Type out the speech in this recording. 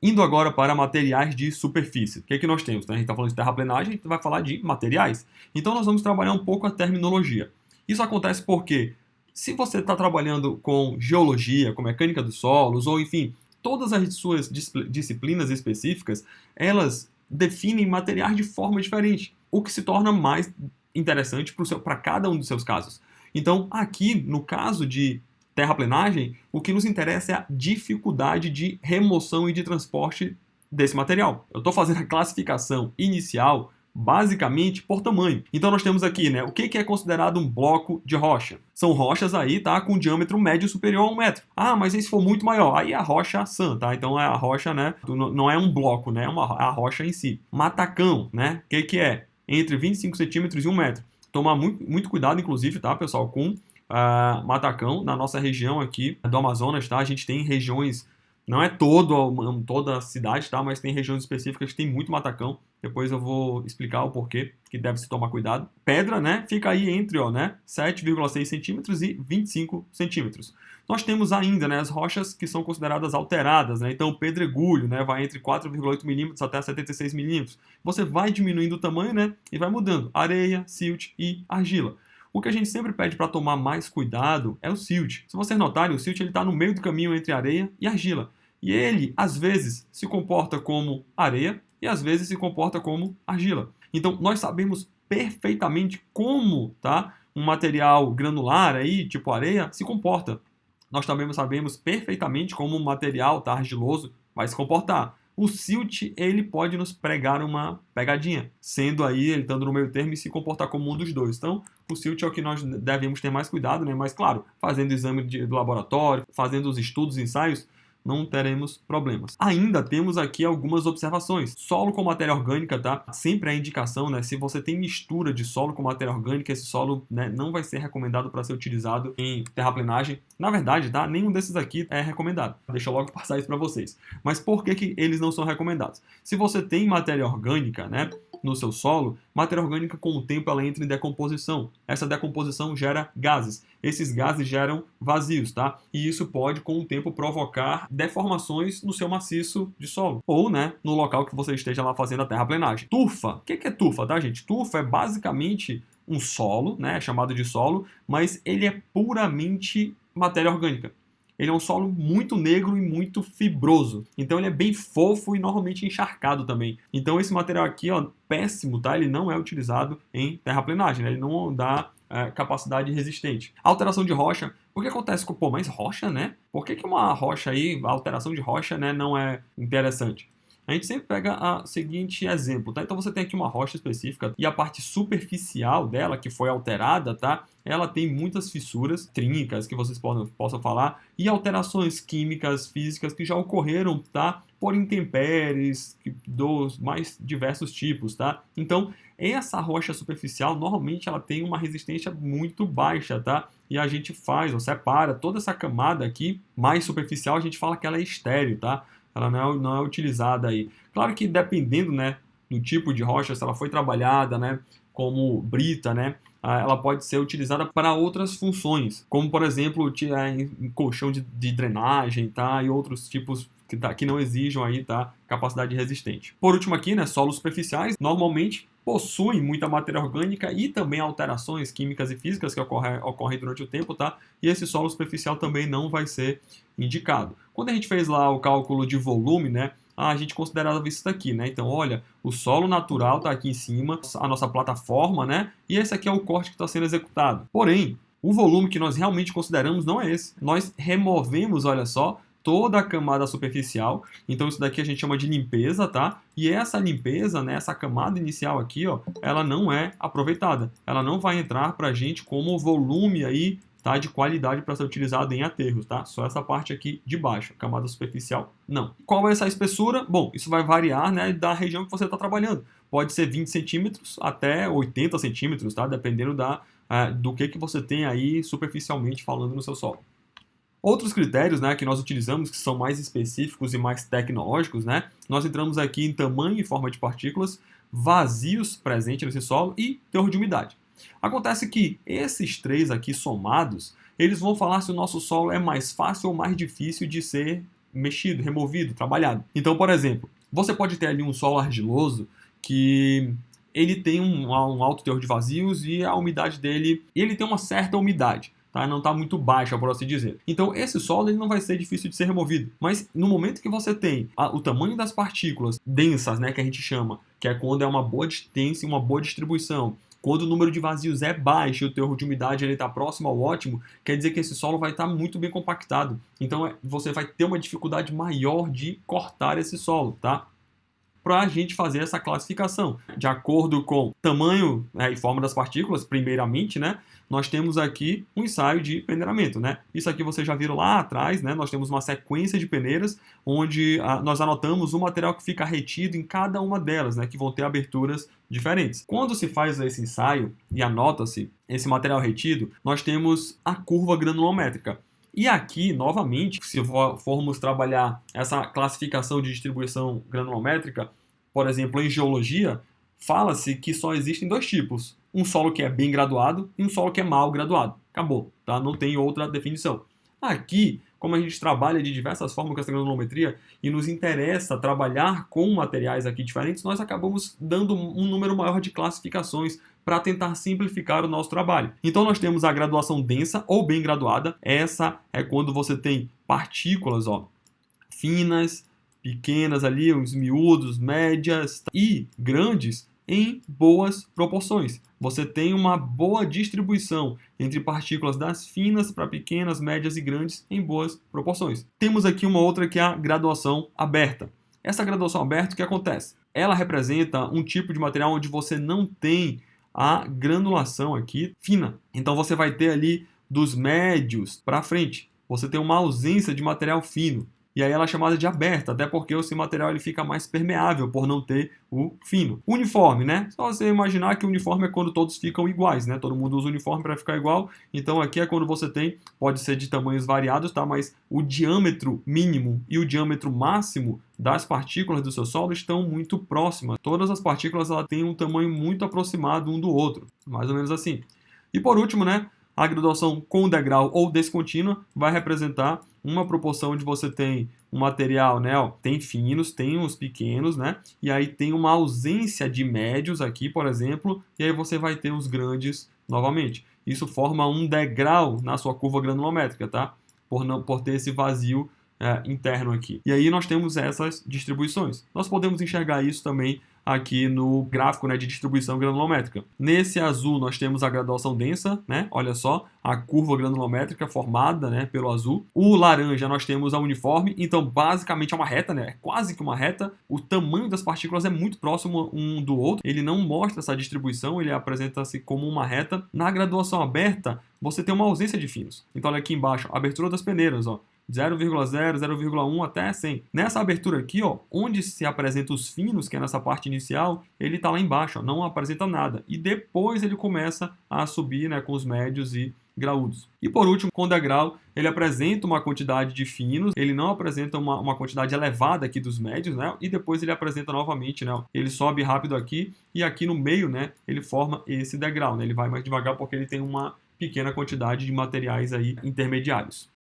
Indo agora para materiais de superfície. O que é que nós temos? A gente está falando de terraplenagem, a gente vai falar de materiais. Então nós vamos trabalhar um pouco a terminologia. Isso acontece porque, se você está trabalhando com geologia, com mecânica dos solos, ou enfim, todas as suas disciplinas específicas, elas definem materiais de forma diferente, o que se torna mais interessante para cada um dos seus casos. Então, aqui, no caso de terraplenagem, o que nos interessa é a dificuldade de remoção e de transporte desse material. Eu estou fazendo a classificação inicial basicamente por tamanho. Então nós temos aqui, né, o que é considerado um bloco de rocha. São rochas aí, tá, com diâmetro médio superior a 1 metro. Ah, mas e se for muito maior? Aí é a rocha sã, tá? Então é a rocha, né, não é um bloco, né, é a rocha em si. Matacão, né, o que é? Entre 25 centímetros e 1 metro. Tomar muito cuidado, inclusive, tá, pessoal, com matacão. Na nossa região aqui do Amazonas, tá? A gente tem regiões, não é toda a cidade, tá? Mas tem regiões específicas que tem muito matacão. Depois eu vou explicar o porquê que deve se tomar cuidado. Pedra, né? Fica aí entre, ó, né? 7,6 centímetros e 25 centímetros. Nós temos ainda, né, as rochas que são consideradas alteradas, né? Então o pedregulho, né, vai entre 4,8 milímetros até 76 milímetros. Você vai diminuindo o tamanho, né, e vai mudando. Areia, silt e argila. O que a gente sempre pede para tomar mais cuidado é o silt. Se vocês notarem, o silt está no meio do caminho entre areia e argila. E ele, às vezes, se comporta como areia e às vezes se comporta como argila. Então, nós sabemos perfeitamente como, tá, um material granular aí, tipo areia, se comporta. Nós também sabemos perfeitamente como um material, tá, argiloso, vai se comportar. O silt, ele pode nos pregar uma pegadinha, sendo aí, ele estando no meio termo e se comportar como um dos dois. Então, o silt é o que nós devemos ter mais cuidado, né? Mas, claro, fazendo o exame do laboratório, fazendo os estudos, ensaios, não teremos problemas. Ainda temos aqui algumas observações. Solo com matéria orgânica, tá? Sempre a indicação, né? Se você tem mistura de solo com matéria orgânica, esse solo, né, não vai ser recomendado para ser utilizado em terraplenagem. Na verdade, tá? Nenhum desses aqui é recomendado. Deixa eu logo passar isso para vocês. Mas por que eles não são recomendados? Se você tem matéria orgânica, né, no seu solo, matéria orgânica com o tempo ela entra em decomposição. Essa decomposição gera gases. Esses gases geram vazios, tá? E isso pode, com o tempo, provocar deformações no seu maciço de solo. Ou, né, no local que você esteja lá fazendo a terraplenagem. Tufa. O que é tufa, tá, gente? Tufa é basicamente um solo, né, chamado de solo, mas ele é puramente matéria orgânica. Ele é um solo muito negro e muito fibroso. Então ele é bem fofo e normalmente encharcado também. Então esse material aqui, ó, péssimo, tá? Ele não é utilizado em terraplenagem, né? Ele não dá capacidade resistente. Alteração de rocha. O que acontece com, pô, mas rocha, né? Por que uma rocha aí, a alteração de rocha, né, não é interessante? A gente sempre pega o seguinte exemplo, tá? Então você tem aqui uma rocha específica e a parte superficial dela, que foi alterada, tá? Ela tem muitas fissuras tríncas, que vocês possam falar, e alterações químicas, físicas que já ocorreram, tá? Por intempéries dos mais diversos tipos, tá? Então, essa rocha superficial, normalmente ela tem uma resistência muito baixa, tá? E a gente faz, ou separa toda essa camada aqui, mais superficial, a gente fala que ela é estéril, tá? Ela não é utilizada aí. Claro que dependendo, né, do tipo de rocha, se ela foi trabalhada, né, como brita, né, ela pode ser utilizada para outras funções, como por exemplo em colchão de drenagem, tá, e outros tipos que não exijam aí, tá, capacidade resistente. Por último aqui, né, solos superficiais normalmente possuem muita matéria orgânica e também alterações químicas e físicas que ocorrem durante o tempo, tá? E esse solo superficial também não vai ser indicado. Quando a gente fez lá o cálculo de volume, né, a gente considerava isso daqui, né? Então, olha, o solo natural está aqui em cima, a nossa plataforma, né? E esse aqui é o corte que está sendo executado. Porém, o volume que nós realmente consideramos não é esse. Nós removemos, olha só, toda a camada superficial. Então isso daqui a gente chama de limpeza, tá? E essa limpeza, né, essa camada inicial aqui, ó, ela não é aproveitada. Ela não vai entrar para a gente como volume aí, tá, de qualidade para ser utilizado em aterros, tá? Só essa parte aqui de baixo, camada superficial, não. Qual é essa espessura? Bom, isso vai variar, né, da região que você está trabalhando. Pode ser 20 centímetros até 80 centímetros, tá? Dependendo do que você tem aí superficialmente falando no seu solo. Outros critérios, né, que nós utilizamos, que são mais específicos e mais tecnológicos, né, nós entramos aqui em tamanho e forma de partículas, vazios presentes nesse solo e teor de umidade. Acontece que esses três aqui somados, eles vão falar se o nosso solo é mais fácil ou mais difícil de ser mexido, removido, trabalhado. Então, por exemplo, você pode ter ali um solo argiloso que ele tem um alto teor de vazios e a umidade dele, ele tem uma certa umidade. Tá? Não está muito baixa, por assim dizer. Então, esse solo ele não vai ser difícil de ser removido. Mas no momento que você tem o tamanho das partículas densas, né, que a gente chama, que é quando é uma boa distância e uma boa distribuição, quando o número de vazios é baixo e o teor de umidade está próximo ao ótimo, quer dizer que esse solo vai estar muito bem compactado. Então, você vai ter uma dificuldade maior de cortar esse solo, tá? Para a gente fazer essa classificação. De acordo com tamanho, né, e forma das partículas, primeiramente, né, nós temos aqui um ensaio de peneiramento. Né? Isso aqui vocês já viram lá atrás, né? Nós temos uma sequência de peneiras, onde nós anotamos o material que fica retido em cada uma delas, né, que vão ter aberturas diferentes. Quando se faz esse ensaio e anota-se esse material retido, nós temos a curva granulométrica. E aqui, novamente, se formos trabalhar essa classificação de distribuição granulométrica, por exemplo, em geologia, fala-se que só existem dois tipos. Um solo que é bem graduado e um solo que é mal graduado. Acabou, tá? Não tem outra definição. Aqui, como a gente trabalha de diversas formas com essa granulometria e nos interessa trabalhar com materiais aqui diferentes, nós acabamos dando um número maior de classificações para tentar simplificar o nosso trabalho. Então nós temos a graduação densa ou bem graduada. Essa é quando você tem partículas, finas, pequenas ali, uns miúdos, médias e grandes em boas proporções. Você tem uma boa distribuição entre partículas das finas para pequenas, médias e grandes em boas proporções. Temos aqui uma outra que é a graduação aberta. Essa graduação aberta, o que acontece? Ela representa um tipo de material onde você não tem a granulação aqui fina. Então você vai ter ali dos médios para frente. Você tem uma ausência de material fino. E aí ela é chamada de aberta, até porque esse material ele fica mais permeável por não ter o fino. Uniforme, né? Só você imaginar que o uniforme é quando todos ficam iguais, né? Todo mundo usa uniforme para ficar igual. Então aqui é quando você tem, pode ser de tamanhos variados, tá? Mas o diâmetro mínimo e o diâmetro máximo das partículas do seu solo estão muito próximas. Todas as partículas ela têm um tamanho muito aproximado um do outro, mais ou menos assim. E por último, né? A graduação com degrau ou descontínua vai representar uma proporção onde você tem um material, né? Tem finos, tem os pequenos, né? E aí tem uma ausência de médios aqui, por exemplo, e aí você vai ter os grandes novamente. Isso forma um degrau na sua curva granulométrica, tá? Por ter esse vazio interno aqui. E aí nós temos essas distribuições. Nós podemos enxergar isso também aqui no gráfico, né, de distribuição granulométrica. Nesse azul nós temos a graduação densa, né? Olha só, a curva granulométrica formada, né, pelo azul. O laranja nós temos a uniforme, então basicamente é uma reta, né? É quase que uma reta. O tamanho das partículas é muito próximo um do outro. Ele não mostra essa distribuição, ele apresenta-se como uma reta. Na graduação aberta, você tem uma ausência de finos. Então olha aqui embaixo, a abertura das peneiras, 0,0, 0,1 até 100. Nessa abertura aqui, onde se apresenta os finos, que é nessa parte inicial, ele está lá embaixo, não apresenta nada. E depois ele começa a subir, né, com os médios e graúdos. E por último, com degrau, ele apresenta uma quantidade de finos, ele não apresenta uma quantidade elevada aqui dos médios, né? E depois ele apresenta novamente, né? Ele sobe rápido aqui e aqui no meio, né, ele forma esse degrau, né? Ele vai mais devagar porque ele tem uma pequena quantidade de materiais aí intermediários.